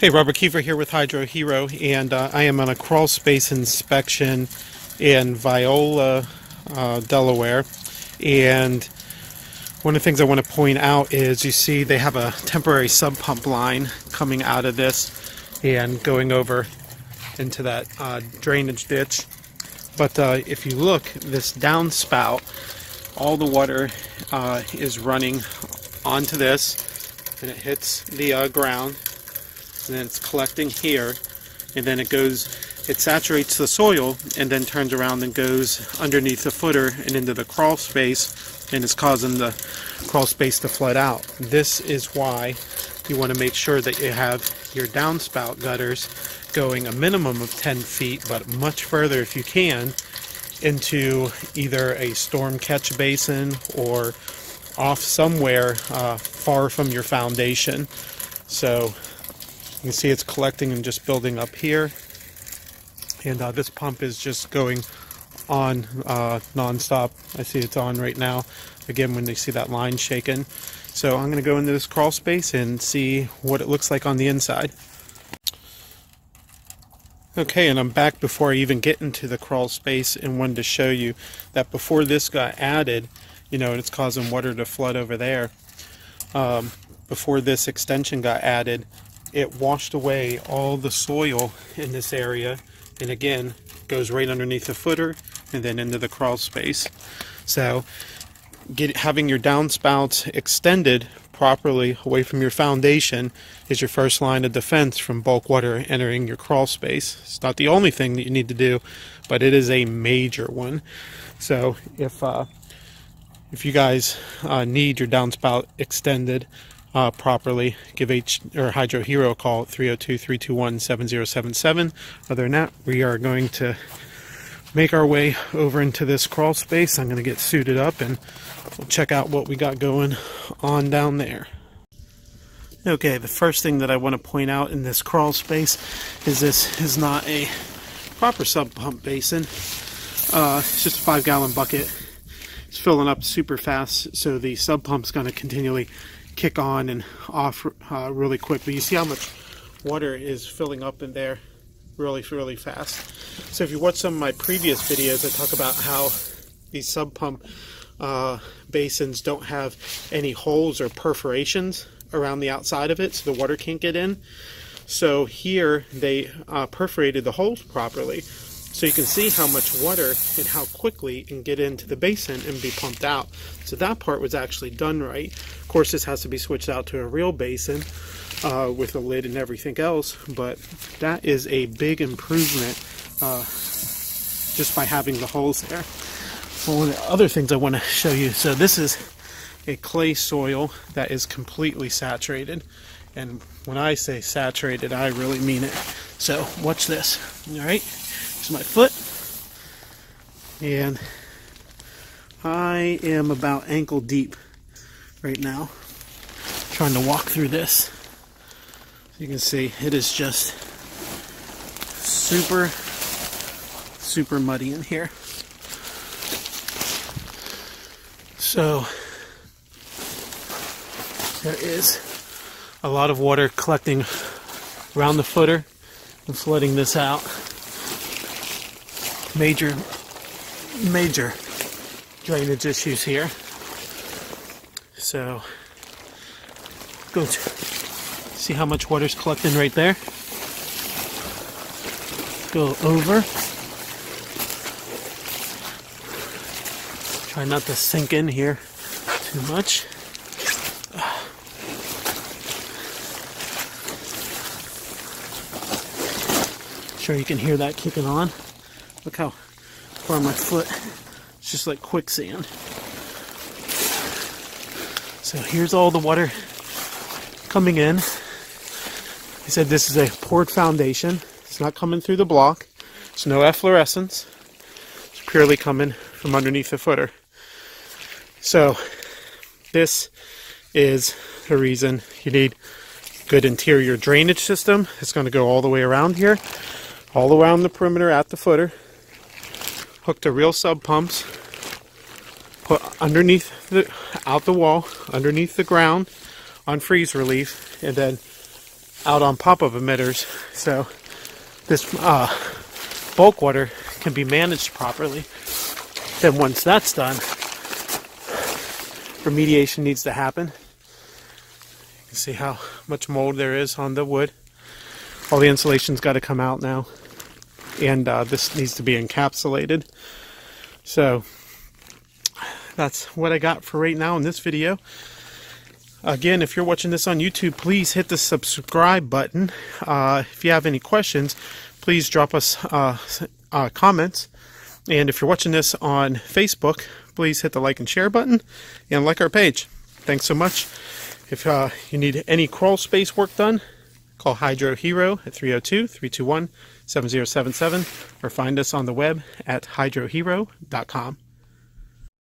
Hey, Robert Kiefer here with HydroHero, and I am on a crawl space inspection in Viola, Delaware. And one of the things I want to point out is you see they have a temporary sub pump line coming out of this and going over into that drainage ditch. But if you look, this downspout, all the water is running onto this, and it hits the ground. And then it's collecting here, and then it saturates the soil and then turns around and goes underneath the footer and into the crawl space, and it's causing the crawl space to flood out. This is why you want to make sure that you have your downspout gutters going a minimum of 10 feet, but much further if you can, into either a storm catch basin or off somewhere far from your foundation. So you can see it's collecting and just building up here, and this pump is just going on non-stop. I see it's on right now, again when they see that line shaking. So I'm going to go into this crawl space and see what it looks like on the inside. Okay, and I'm back before I even get into the crawl space, and wanted to show you that before this got added, and it's causing water to flood over there, before this extension got added, it washed away all the soil in this area, and again goes right underneath the footer and then into the crawl space. So having your downspouts extended properly away from your foundation is your first line of defense from bulk water entering your crawl space. It's not the only thing that you need to do, but it is a major one. So if you guys need your downspout extended properly, give HydroHero a call at 302-321-7077. Other than that, we are going to make our way over into this crawl space. I'm going to get suited up and we'll check out what we got going on down there. Okay, the first thing that I want to point out in this crawl space is this is not a proper sub pump basin. It's just a 5-gallon bucket. It's filling up super fast, so the sub pump's going to continually kick on and off really quickly. You see how much water is filling up in there really fast. So if you watch some of my previous videos, I talk about how these sub pump basins don't have any holes or perforations around the outside of it, so the water can't get in. So here they perforated the holes properly, so you can see how much water and how quickly it can get into the basin and be pumped out. So that part was actually done right. Of course, this has to be switched out to a real basin with a lid and everything else, but that is a big improvement just by having the holes there. One of the other things I want to show you, so this is a clay soil that is completely saturated, and when I say saturated, I really mean it. So watch this. Alright, here's my foot, and I am about ankle deep right now trying to walk through this. You can see it is just super muddy in here. So there is a lot of water collecting around the footer and flooding this out. Major drainage issues here. So go see how much water's collecting right there. Go over. Try not to sink in here too much. Sure you can hear that kicking on. Look how far my foot, it's just like quicksand. So here's all the water coming in. I said this is a poured foundation. It's not coming through the block. There's no efflorescence. It's purely coming from underneath the footer. So this is the reason you need good interior drainage system. It's going to go all the way around here, all around the perimeter at the footer, hooked to real sub pumps, put underneath out the wall, underneath the ground on freeze relief, and then out on pop-up emitters, so this bulk water can be managed properly. Then once that's done, remediation needs to happen. You can see how much mold there is on the wood. All the insulation's got to come out now, and this needs to be encapsulated. So that's what I got for right now in this video. Again, if you're watching this on YouTube, please hit the subscribe button. If you have any questions, please drop us comments. And if you're watching this on Facebook, please hit the like and share button and like our page. Thanks so much. If you need any crawl space work done, call HydroHero at 302-321-7077 or find us on the web at hydrohero.com.